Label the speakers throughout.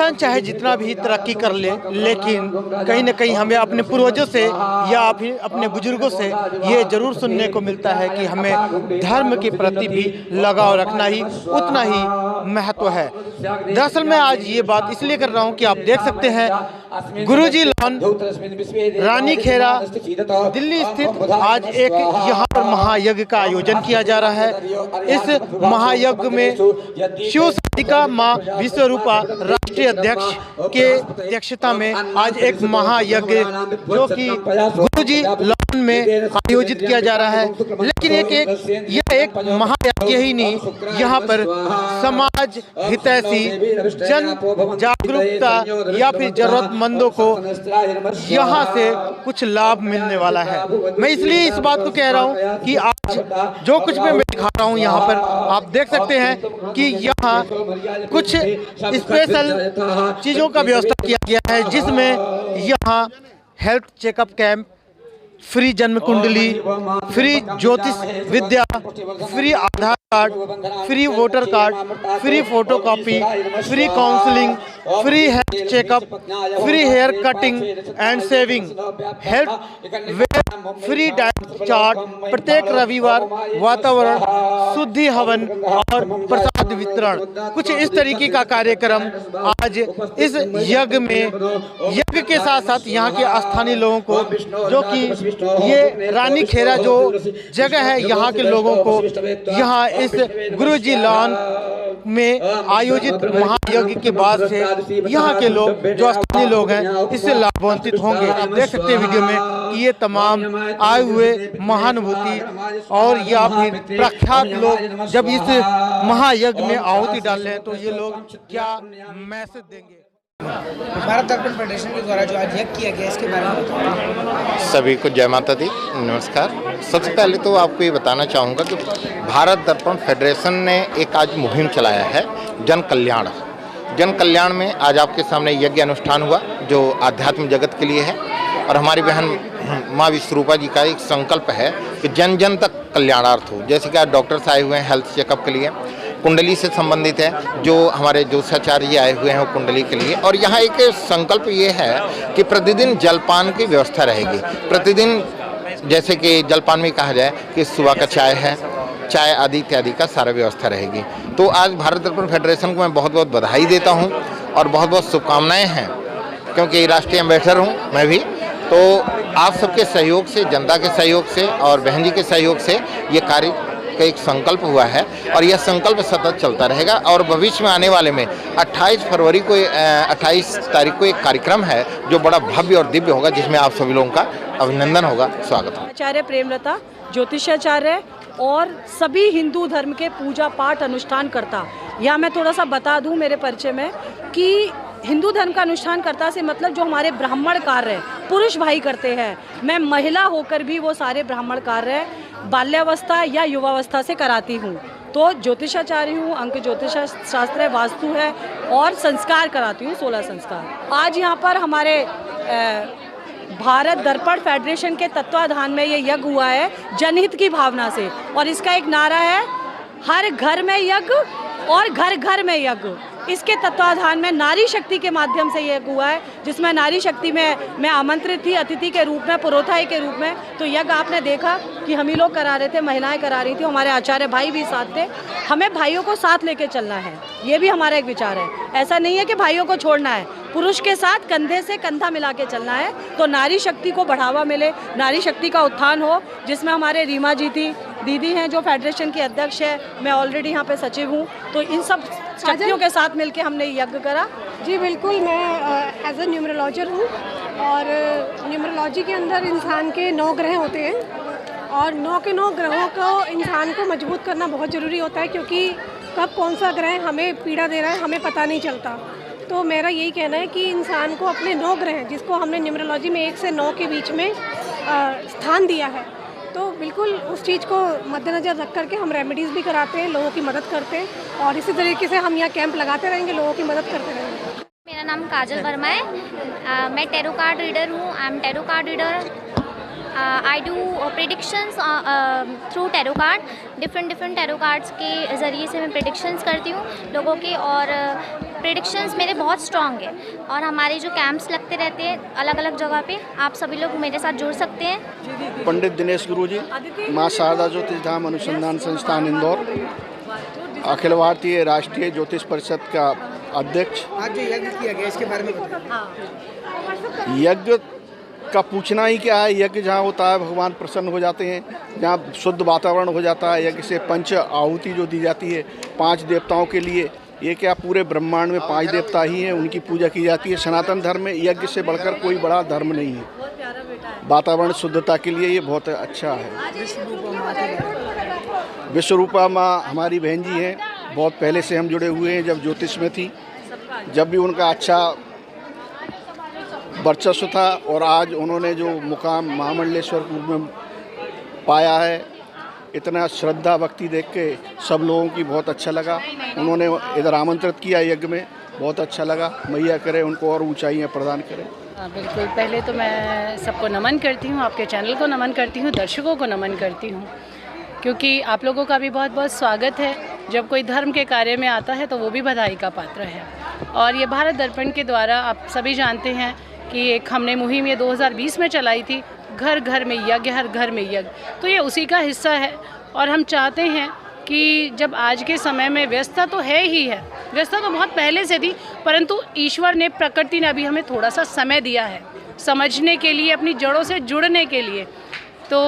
Speaker 1: इंसान चाहे जितना भी तरक्की कर ले, लेकिन कहीं ना कहीं हमें अपने पूर्वजों से या फिर अपने बुजुर्गों से ये जरूर सुनने को मिलता है कि हमें धर्म के प्रति भी लगाव रखना ही उतना ही महत्व है। दरअसल मैं आज ये बात इसलिए कर रहा हूँ कि आप देख सकते हैं गुरुजी लॉन रानीखेड़ा दिल्ली स्थित आज एक यहाँ पर महायज्ञ का आयोजन किया जा रहा है। इस महायज्ञ में शिव साधिका माँ विश्वरूपा राष्ट्रीय अध्यक्ष के अध्यक्षता में आज एक महायज्ञ जो कि गुरुजी लॉन में आयोजित किया जा रहा है। लेकिन यह एक महायज्ञ ही नहीं, यहाँ पर समाज हितैषी जन जागरूकता या फिर जरूरतमंदों को यहाँ से कुछ लाभ मिलने वाला है। मैं इसलिए इस बात को कह रहा हूँ कि आज जो कुछ मैं दिखा रहा हूँ यहाँ पर आप देख सकते हैं कि यहाँ कुछ स्पेशल चीज़ों का व्यवस्था किया गया है, जिसमें यहाँ हेल्थ चेकअप कैंप, फ्री जन्म कुंडली, फ्री ज्योतिष विद्या, free Aadhaar card, free voter card, free photocopy, free counselling, free health checkup, free hair cutting and shaving, health wear, free diet chart, प्रत्येक रविवार वातावरण शुद्धि हवन और प्रसाद वितरण। कुछ इस तरीके का कार्यक्रम आज इस यज्ञ में, यज्ञ के साथ साथ यहाँ के स्थानीय लोगों को, जो कि ये रानीखेड़ा जो जगह है, यहाँ के लोगों को यहाँ इस गुरुजी लॉन में आयोजित महायज्ञ के बाद से यहाँ के लोग जो स्थानीय लोग हैं इससे लाभान्वित होंगे। आप देख सकते हैं वीडियो में कि ये तमाम आए हुए महानुभूति और या फिर प्रख्यात लोग जब इस महायज्ञ में आहुति डाल रहे हैं तो ये लोग क्या मैसेज देंगे।
Speaker 2: भारत दर्पण फेडरेशन के द्वारा जो आज यज्ञ किया गया इसके बारे में बताइए।
Speaker 3: सभी को जय माता दी, नमस्कार। सबसे पहले तो आपको ये बताना चाहूँगा कि भारत दर्पण फेडरेशन ने एक आज मुहिम चलाया है जन कल्याण। जन कल्याण में आज आपके सामने यज्ञ अनुष्ठान हुआ जो आध्यात्म जगत के लिए है, और हमारी बहन माँ विश्वरूपा जी का एक संकल्प है कि जन जन तक कल्याणार्थ हो। जैसे कि आज डॉक्टर्स आए हुए हैं हेल्थ चेकअप के लिए, कुंडली से संबंधित है, जो हमारे ज्योतिषाचार्य आए हुए हैं वो कुंडली के लिए। और यहाँ एक संकल्प ये है कि प्रतिदिन जलपान की व्यवस्था रहेगी। प्रतिदिन जैसे कि जलपान में कहा जाए कि सुबह का चाय है, चाय आदि इत्यादि का सारा व्यवस्था रहेगी। तो आज भारत दर्पण फेडरेशन को मैं बहुत बहुत बधाई देता हूँ और बहुत बहुत शुभकामनाएँ हैं, क्योंकि राष्ट्रीय एम्बेसडर हूँ मैं भी। तो आप सबके सहयोग से, जनता के सहयोग से और बहन जी के सहयोग से ये कार्य का एक संकल्प हुआ है और यह संकल्प सतत चलता रहेगा। और भविष्य में आने वाले में 28 तारीख को एक कार्यक्रम है जो बड़ा भव्य और दिव्य होगा, जिसमें आप सभी लोगों का अभिनंदन होगा, स्वागत होगा।
Speaker 4: आचार्य प्रेमलता ज्योतिषाचार्य और सभी हिंदू धर्म के पूजा पाठ अनुष्ठान करता। यहाँ मैं थोड़ा सा बता दूँ मेरे परिचय में कि हिंदू धर्म का अनुष्ठान करता से मतलब जो हमारे ब्राह्मण कार्य पुरुष भाई करते हैं, मैं महिला होकर भी वो सारे ब्राह्मण कार्य बाल्यावस्था या युवावस्था से कराती हूँ। तो ज्योतिषाचार्य हूँ, अंक ज्योतिष शास्त्र है, वास्तु है और संस्कार कराती हूँ, 16 संस्कार। आज यहाँ पर हमारे भारत दर्पण फेडरेशन के तत्वाधान में ये यज्ञ हुआ है जनहित की भावना से, और इसका एक नारा है हर घर में यज्ञ और घर घर में यज्ञ। इसके तत्वाधान में नारी शक्ति के माध्यम से यज्ञ हुआ है, जिसमें नारी शक्ति में मैं आमंत्रित थी अतिथि के रूप में, पुरोधाई के रूप में। तो यज्ञ आपने देखा कि हम ही लोग करा रहे थे, महिलाएं करा रही थी, हमारे आचार्य भाई भी साथ थे। हमें भाइयों को साथ लेके चलना है, ये भी हमारा एक विचार है। ऐसा नहीं है कि भाइयों को छोड़ना है, पुरुष के साथ कंधे से कंधा मिला के चलना है, तो नारी शक्ति को बढ़ावा मिले, नारी शक्ति का उत्थान हो। जिसमें हमारे रीमा जी थी, दीदी हैं जो फेडरेशन की अध्यक्ष है, मैं ऑलरेडी यहाँ पे सचिव हूँ। तो इन सब शक्तियों के साथ मिलके हमने यज्ञ करा।
Speaker 5: जी बिल्कुल, मैं एज ए न्यूमरोलॉजर हूँ और न्यूमरोलॉजी के अंदर इंसान के 9 ग्रह होते हैं और 9 के 9 ग्रहों को इंसान को मजबूत करना बहुत ज़रूरी होता है, क्योंकि कब कौन सा ग्रह हमें पीड़ा दे रहा है हमें पता नहीं चलता। तो मेरा यही कहना है कि इंसान को अपने 9 ग्रह, जिसको हमने न्यूमरोलॉजी में 1 से 9 के बीच में स्थान दिया है, तो बिल्कुल उस चीज़ को मद्देनज़र रख करके हम रेमेडीज़ भी कराते हैं, लोगों की मदद करते हैं, और इसी तरीके से हम यहाँ कैंप लगाते रहेंगे, लोगों की मदद करते रहेंगे।
Speaker 6: मेरा नाम काजल वर्मा है। मैं टैरो कार्ड रीडर हूँ। I am tarot card reader. I do predictions through tarot card. Different tarot cards के ज़रिए से मैं प्रेडिक्शंस करती हूँ लोगों के, और प्रेडिक्शंस मेरे बहुत स्ट्रॉन्ग है और हमारे जो कैंप्स लगते रहते हैं अलग अलग जगह पे, आप सभी लोग मेरे साथ जुड़ सकते हैं।
Speaker 7: पंडित दिनेश गुरु जी, माँ शारदा ज्योतिष धाम अनुसंधान संस्थान इंदौर, अखिल भारतीय राष्ट्रीय ज्योतिष परिषद का अध्यक्ष।
Speaker 2: आज जो यज्ञ किया गया इसके बारे में बताइए।
Speaker 7: यज्ञ का पूछना ही क्या है। यज्ञ जहाँ होता है भगवान प्रसन्न हो जाते हैं, जहाँ शुद्ध वातावरण हो जाता है। यज्ञ से पंच आहुति जो दी जाती है 5 देवताओं के लिए, ये क्या पूरे ब्रह्मांड में 5 देवता ही हैं, उनकी पूजा की जाती है। सनातन धर्म में यज्ञ से बढ़कर कोई बड़ा धर्म नहीं है। वातावरण शुद्धता के लिए ये बहुत अच्छा है। विश्वरूपा माँ हमारी बहन जी हैं, बहुत पहले से हम जुड़े हुए हैं। जब ज्योतिष में थी, जब भी उनका अच्छा वर्चस्व था और आज उन्होंने जो मुकाम महामंडलेश्वर में पाया है, इतना श्रद्धा भक्ति देख के सब लोगों की बहुत अच्छा लगा। उन्होंने इधर आमंत्रित किया यज्ञ में, बहुत अच्छा लगा। मैया करे उनको और ऊंचाइयां प्रदान करें।
Speaker 8: बिल्कुल, पहले तो मैं सबको नमन करती हूँ, आपके चैनल को नमन करती हूँ, दर्शकों को नमन करती हूँ, क्योंकि आप लोगों का भी बहुत बहुत स्वागत है। जब कोई धर्म के कार्य में आता है तो वो भी बधाई का पात्र है। और ये भारत दर्पण के द्वारा आप सभी जानते हैं कि एक हमने मुहिम ये 2020 में चलाई थी, घर घर में यज्ञ, हर घर में यज्ञ। तो ये उसी का हिस्सा है। और हम चाहते हैं कि जब आज के समय में व्यस्तता तो है ही है, व्यस्तता तो बहुत पहले से थी, परंतु ईश्वर ने, प्रकृति ने अभी हमें थोड़ा सा समय दिया है समझने के लिए, अपनी जड़ों से जुड़ने के लिए। तो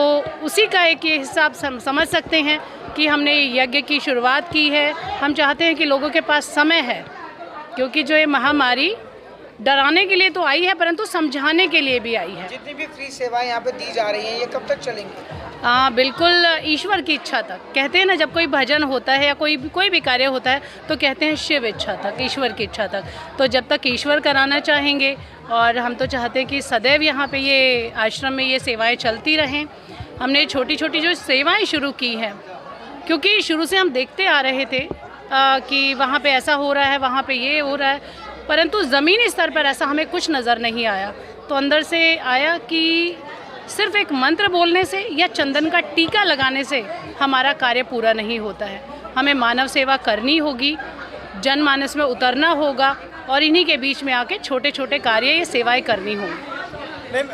Speaker 8: उसी का एक ये हिस्सा आप समझ सकते हैं कि हमने यज्ञ की शुरुआत की है। हम चाहते हैं कि लोगों के पास समय है, क्योंकि जो ये महामारी डराने के लिए तो आई है, परंतु समझाने के लिए भी आई है।
Speaker 2: जितनी भी फ्री सेवाएं यहाँ पे दी जा रही हैं, ये कब तक चलेंगी?
Speaker 8: हाँ बिल्कुल, ईश्वर की इच्छा तक। कहते हैं ना, जब कोई भजन होता है या कोई भी कार्य होता है तो कहते हैं शिव इच्छा तक, ईश्वर की इच्छा तक। तो जब तक ईश्वर कराना चाहेंगे, और हम तो चाहते हैं कि सदैव यहाँ पे ये आश्रम में ये सेवाएं चलती रहें। हमने छोटी छोटी जो सेवाएं शुरू की हैं, क्योंकि शुरू से हम देखते आ रहे थे कि वहाँ पे ऐसा हो रहा है, वहाँ पे ये हो रहा है, परंतु ज़मीनी स्तर पर ऐसा हमें कुछ नज़र नहीं आया। तो अंदर से आया कि सिर्फ एक मंत्र बोलने से या चंदन का टीका लगाने से हमारा कार्य पूरा नहीं होता है। हमें मानव सेवा करनी होगी, जनमानस में उतरना होगा, और इन्हीं के बीच में आके छोटे छोटे कार्य, ये सेवाएं करनी होंगी।
Speaker 1: मैम,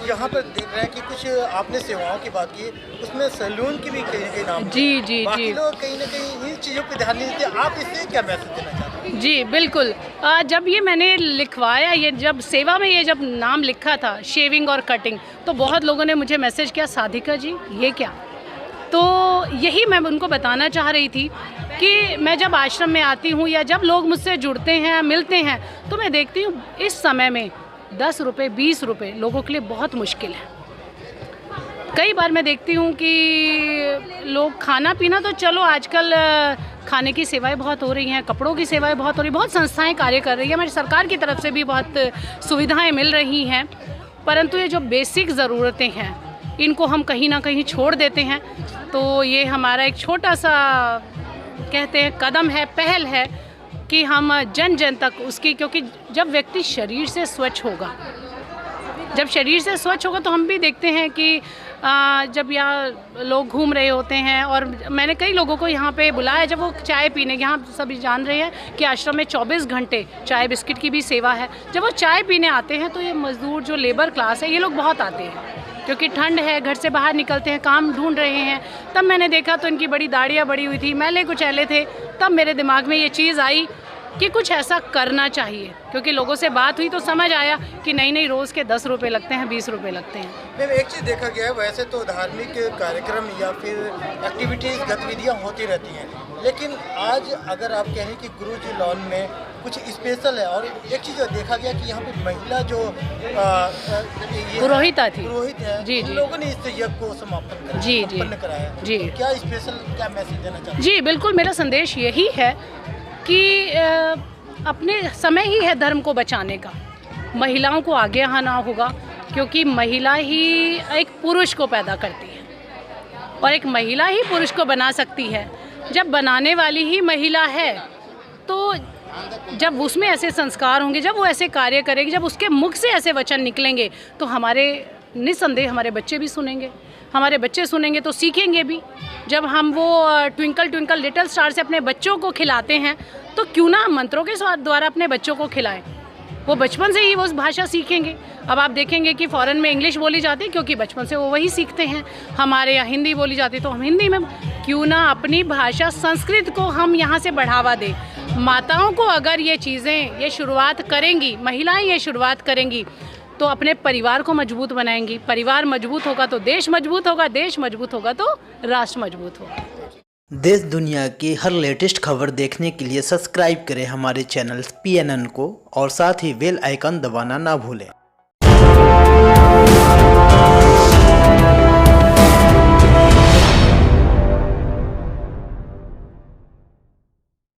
Speaker 1: यहाँ पर देख रहे हैं कि कुछ आपने सेवाओं की बात की, उसमें सैलून की भी कहीं ना कहीं नाम।
Speaker 8: जी।
Speaker 1: लोग कहीं ना कहीं इन चीज़ों पर ध्यान नहीं देते। आप इससे क्या मैसेज देना चाहते हैं?
Speaker 8: जी बिल्कुल, जब ये मैंने लिखवाया, ये जब सेवा में ये जब नाम लिखा था शेविंग और कटिंग, तो बहुत लोगों ने मुझे मैसेज किया, साधिका जी ये क्या? तो यही मैं उनको बताना चाह रही थी कि मैं जब आश्रम में आती हूँ या जब लोग मुझसे जुड़ते हैं, मिलते हैं, तो मैं देखती हूँ इस समय में 10 रुपये 20 रुपये लोगों के लिए बहुत मुश्किल है। कई बार मैं देखती हूँ कि लोग खाना पीना तो चलो, आजकल खाने की सेवाएं बहुत हो रही हैं, कपड़ों की सेवाएं बहुत हो रही, बहुत संस्थाएं कार्य कर रही हैं, हमारी सरकार की तरफ से भी बहुत सुविधाएं मिल रही हैं, परंतु ये जो बेसिक ज़रूरतें हैं इनको हम कहीं ना कहीं छोड़ देते हैं। तो ये हमारा एक छोटा सा, कहते हैं, कदम है, पहल है कि हम जन जन तक उसकी, क्योंकि जब व्यक्ति शरीर से स्वच्छ होगा, जब शरीर से स्वच्छ होगा, तो हम भी देखते हैं कि जब यहाँ लोग घूम रहे होते हैं, और मैंने कई लोगों को यहाँ पे बुलाया, जब वो चाय पीने, यहाँ सभी जान रहे हैं कि आश्रम में 24 घंटे चाय बिस्किट की भी सेवा है। जब वो चाय पीने आते हैं तो ये मज़दूर, जो लेबर क्लास है, ये लोग बहुत आते हैं, क्योंकि ठंड है, घर से बाहर निकलते हैं, काम ढूंढ रहे हैं। तब मैंने देखा तो इनकी बड़ी दाढ़ियाँ बड़ी हुई थी, मैले कुचैले थे। तब मेरे दिमाग में ये चीज़ आई कि कुछ ऐसा करना चाहिए, क्योंकि लोगों से बात हुई तो समझ आया कि नहीं, रोज़ के 10 रुपये लगते हैं, 20 रुपये लगते हैं।
Speaker 1: मैम, एक चीज़ देखा गया है, वैसे तो धार्मिक कार्यक्रम या फिर एक्टिविटीज़, गतिविधियाँ होती रहती हैं, लेकिन आज अगर आप कहें कि गुरुजी लॉन में कुछ स्पेशल है, और एक चीज़ देखा गया कि यहाँ पे महिला जो
Speaker 8: पुरोहित है,
Speaker 1: जी, उन लोगों ने इस यज्ञ को संपन्न कराया।
Speaker 8: जी,
Speaker 1: क्या स्पेशल, क्या मैसेज देना चाहते हैं?
Speaker 8: जी बिल्कुल, मेरा संदेश यही है कि अपने समय ही है धर्म को बचाने का। महिलाओं को आगे आना होगा, क्योंकि महिला ही एक पुरुष को पैदा करती है, और एक महिला ही पुरुष को बना सकती है। जब बनाने वाली ही महिला है, तो जब उसमें ऐसे संस्कार होंगे, जब वो ऐसे कार्य करेगी, जब उसके मुख से ऐसे वचन निकलेंगे, तो हमारे निस्संदेह हमारे बच्चे भी सुनेंगे, हमारे बच्चे सुनेंगे तो सीखेंगे भी। जब हम वो ट्विंकल ट्विंकल लिटिल स्टार से अपने बच्चों को खिलाते हैं तो क्यों ना हम मंत्रों के द्वारा अपने बच्चों को खिलाएं। वो बचपन से ही वो भाषा सीखेंगे। अब आप देखेंगे कि फ़ॉरेन में इंग्लिश बोली जाती है क्योंकि बचपन से वो वही सीखते हैं। हमारे यहाँ हिंदी बोली जाती है तो हम हिंदी में, क्यों ना अपनी भाषा संस्कृत को हम यहाँ से बढ़ावा दें। माताओं को अगर ये चीज़ें ये शुरुआत करेंगी, महिलाएं ये शुरुआत करेंगी तो अपने परिवार को मजबूत बनाएंगी। परिवार मजबूत होगा तो देश मजबूत होगा, देश मजबूत होगा तो राष्ट्र मजबूत होगा।
Speaker 9: देश दुनिया की हर लेटेस्ट खबर देखने के लिए सब्सक्राइब करें हमारे चैनल PNN को और साथ ही बेल आइकन दबाना ना भूलें।